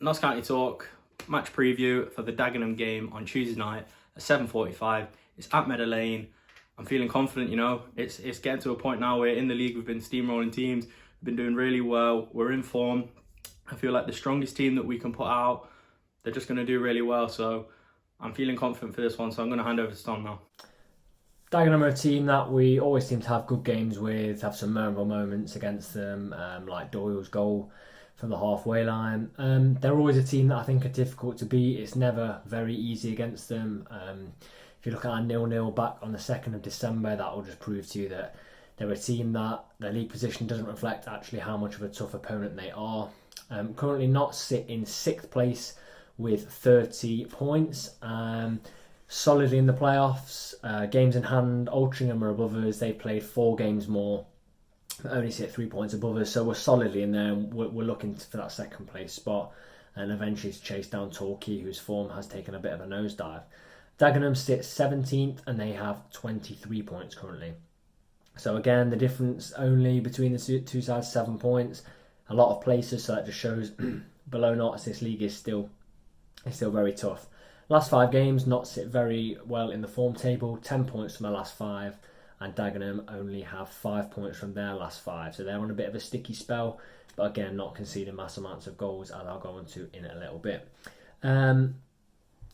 Notts County Talk, match preview for the Dagenham game on Tuesday night at 7:45. It's at Meadow Lane. I'm feeling confident, it's getting to a point now where in the league we've been steamrolling teams, we've been doing really well, we're in form. I feel like the strongest team that we can put out, they're just going to do really well. So I'm feeling confident for this one, so I'm going to hand over to Tom now. Dagenham are a team that we always seem to have good games with, have some memorable moments against them, like Doyle's goal from the halfway line. They're always a team that I think are difficult to beat. It's never very easy against them. If you look at our 0-0 back on the 2nd of December, that will just prove to you that they're a team that their league position doesn't reflect actually how much of a tough opponent they are. Currently not sit in 6th place with 30 points. Solidly in the playoffs. Games in hand, Altrincham are above us. They've played 4 games more, only sit 3 points above us. So we're solidly in there, and we're looking for that 2nd place spot and eventually to chase down Torquay, whose form has taken a bit of a nosedive. Dagenham sits 17th and they have 23 points currently. So again, the difference only between the two sides, 7 points. A lot of places, so that just shows below Notts this league is still very tough. Last 5 games, Notts sit very well in the form table, 10 points from the last 5, and Dagenham only have 5 points from their last 5. So they're on a bit of a sticky spell, but again, not conceding mass amounts of goals, as I'll go on to in a little bit.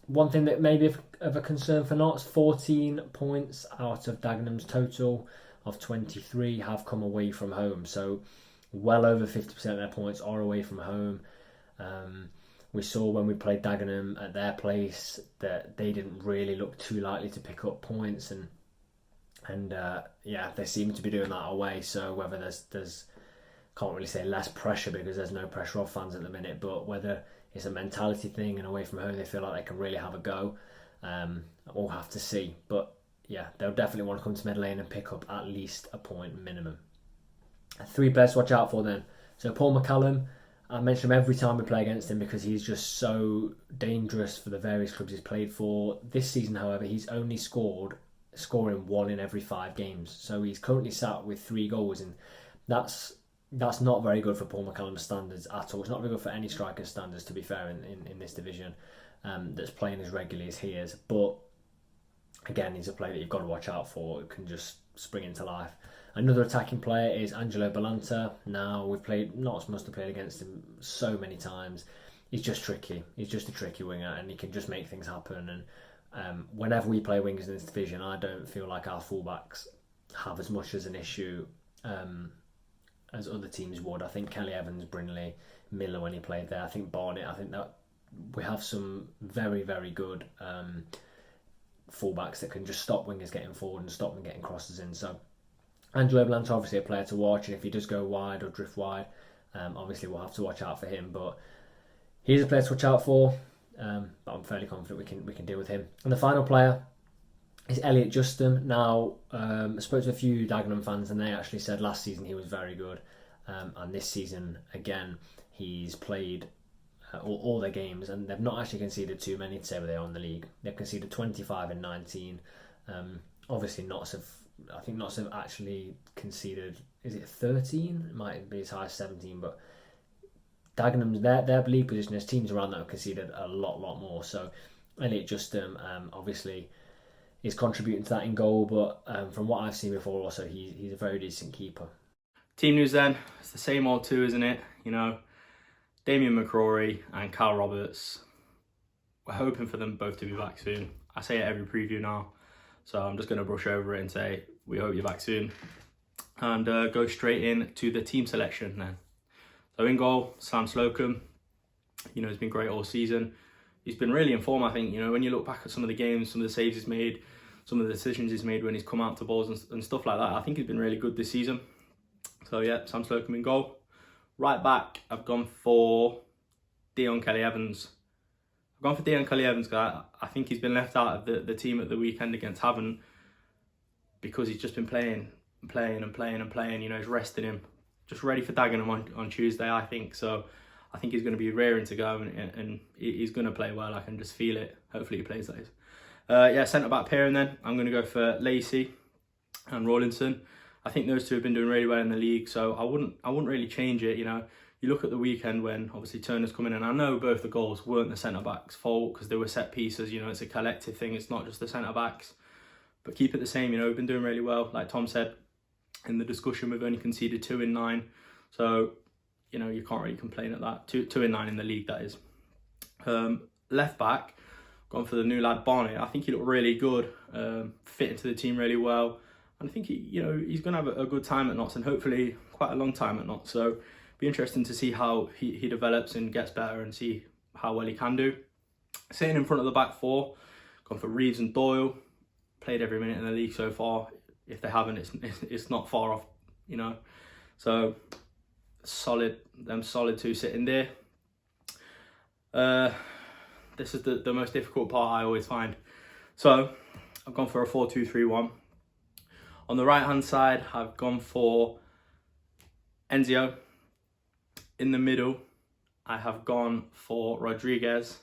One thing that may be of a concern for Notts, 14 points out of Dagenham's total of 23 have come away from home. So well over 50% of their points are away from home. We saw when we played Dagenham at their place that they didn't really look too likely to pick up points, and they seem to be doing that away. So whether there's can't really say less pressure because there's no pressure off fans at the minute, but whether it's a mentality thing and away from home they feel like they can really have a go, we'll have to see. But yeah, they'll definitely want to come to Meadow Lane and pick up at least a point minimum. 3 players to watch out for then. So Paul McCallum, I mention him every time we play against him because he's just so dangerous for the various clubs he's played for. This season, however, he's only scoring 1 in every 5 games. So he's currently sat with 3 goals, and that's not very good for Paul McCallum's standards at all. It's not very good for any striker's standards, to be fair, in this division that's playing as regularly as he is. But again, he's a player that you've got to watch out for. It can just spring into life. Another attacking player is Angelo Balanta. Now, Notts must have played against him so many times. He's just tricky. He's just a tricky winger, and he can just make things happen. And whenever we play wingers in this division, I don't feel like our fullbacks have as much as an issue as other teams would. I think Kelly Evans, Brindley, Miller when he played there. I think Barnett. I think that we have some very, very good fullbacks that can just stop wingers getting forward and stop them getting crosses in. So Angelo Balanta obviously a player to watch, and if he does go wide or drift wide, obviously we'll have to watch out for him. But he's a player to watch out for. But I'm fairly confident we can deal with him. And the final player is Elliot Justin. Now, I spoke to a few Dagenham fans, and they actually said last season he was very good, and this season again he's played all their games, and they've not actually conceded too many to say where they are in the league. They've conceded 25 in 19. Obviously, I think Notts have actually conceded, is it 13? It might be as high as 17, but Dagenham's, their league position, there's teams around that have conceded a lot more. So Elliot Justin obviously is contributing to that in goal, but from what I've seen before also, he's a very decent keeper. Team news then, it's the same old 2, isn't it? Damien McCrory and Kyle Roberts. We're hoping for them both to be back soon. I say it every preview now, so I'm just going to brush over it and say we hope you're back soon, and go straight in to the team selection then. So in goal, Sam Slocum. He's been great all season. He's been really in form, I think. When you look back at some of the games, some of the saves he's made, some of the decisions he's made when he's come out to balls and stuff like that, I think he's been really good this season. So yeah, Sam Slocum in goal. Right back, I've gone for Dion Kelly-Evans. I've gone for Dion Kelly-Evans because I think he's been left out of the team at the weekend against Havant because he's just been playing. He's resting him. Just ready for Dagenham on Tuesday, I think. So I think he's going to be raring to go, and he's going to play well. I can just feel it. Hopefully he plays those. Centre-back pairing then. I'm going to go for Lacey and Rawlinson. I think those two have been doing really well in the league, so I wouldn't really change it. You're you look at the weekend when obviously Turner's coming in. I know both the goals weren't the centre-backs' fault because they were set pieces. You know, it's a collective thing. It's not just the centre-backs. But keep it the same. You know, we've been doing really well. Like Tom said in the discussion, we've only conceded 2 in 9. So, you know, you can't really complain at that. 2 in 9 in the league, that is. Left back, gone for the new lad Barney. I think he looked really good. Fit into the team really well. And I think he's going to have a good time at Notts, and hopefully quite a long time at Notts. So be interesting to see how he develops and gets better and see how well he can do. Sitting in front of the back four, gone for Reeves and Doyle. Played every minute in the league so far. If they haven't, it's not far off, you know. So solid 2 sitting there. This is the most difficult part I always find. So I've gone for a 4-2-3-1. On the right hand side, I've gone for Enzio. In the middle, I have gone for Rodriguez.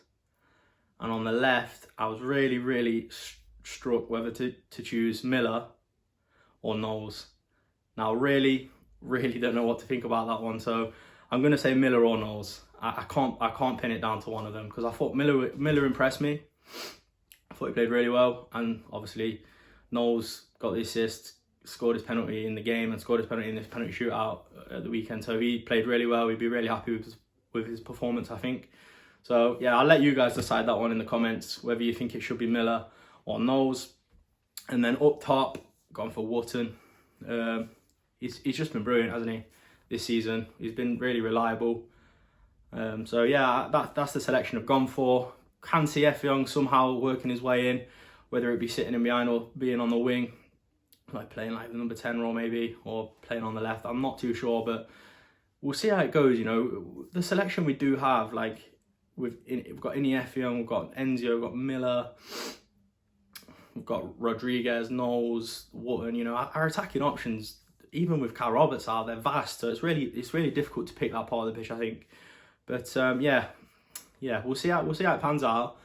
And on the left, I was really struck whether to choose Miller or Knowles. Now, really don't know what to think about that one. So I'm going to say Miller or Knowles. I can't pin it down to one of them because I thought Miller impressed me. I thought he played really well, and obviously Knowles got the assist, scored his penalty in the game, and scored his penalty in this penalty shootout at the weekend. So he played really well. We'd be really happy with his performance, I think. So yeah, I'll let you guys decide that one in the comments, whether you think it should be Miller or Knowles. And then up top, gone for Wotton. He's just been brilliant, hasn't he, this season? He's been really reliable. So yeah, that's the selection I've gone for. Can see Young somehow working his way in, whether it be sitting in behind or being on the wing, like playing like the number 10 role maybe, or playing on the left. I'm not too sure, but we'll see how it goes. You know, the selection we do have, like we've got Young, we've got Enzio, we've got Miller, we've got Rodriguez, Knowles, Wotton. You know, our attacking options, even with Cal Roberts, they're vast. So it's really difficult to pick that part of the pitch, I think. But yeah, we'll see how it pans out.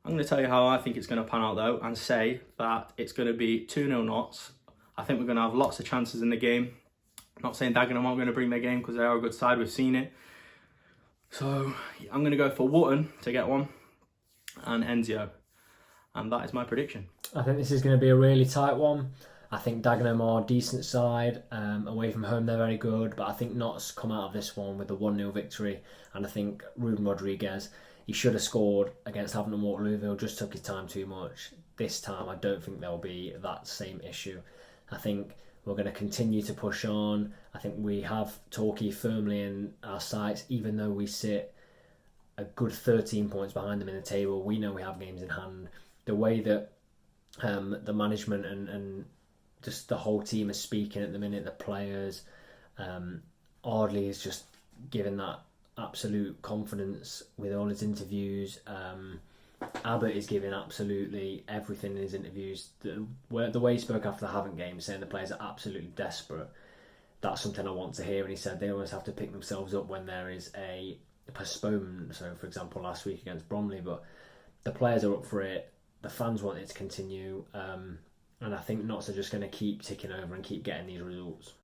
I'm going to tell you how I think it's going to pan out though, and say that it's going to be 2-0 Notts. I think we're going to have lots of chances in the game. I'm not saying Dagenham aren't going to bring their game because they are a good side. We've seen it. So I'm going to go for Wotton to get one and Enzio, and that is my prediction. I think this is going to be a really tight one. I think Dagenham are a decent side. Away from home, they're very good. But I think Notts come out of this one with a 1-0 victory. And I think Ruben Rodriguez, he should have scored against Hampton Waterlooville, just took his time too much. This time, I don't think there'll be that same issue. I think we're going to continue to push on. I think we have Torquay firmly in our sights, even though we sit a good 13 points behind them in the table. We know we have games in hand. The way that the management and just the whole team is speaking at the minute, the players, Ardley is just giving that absolute confidence with all his interviews. Abbott is giving absolutely everything in his interviews. The way he spoke after the Havant game, saying the players are absolutely desperate, that's something I want to hear. And he said they always have to pick themselves up when there is a postponement. So, for example, last week against Bromley, but the players are up for it. The fans want it to continue. And I think Notts are just going to keep ticking over and keep getting these results.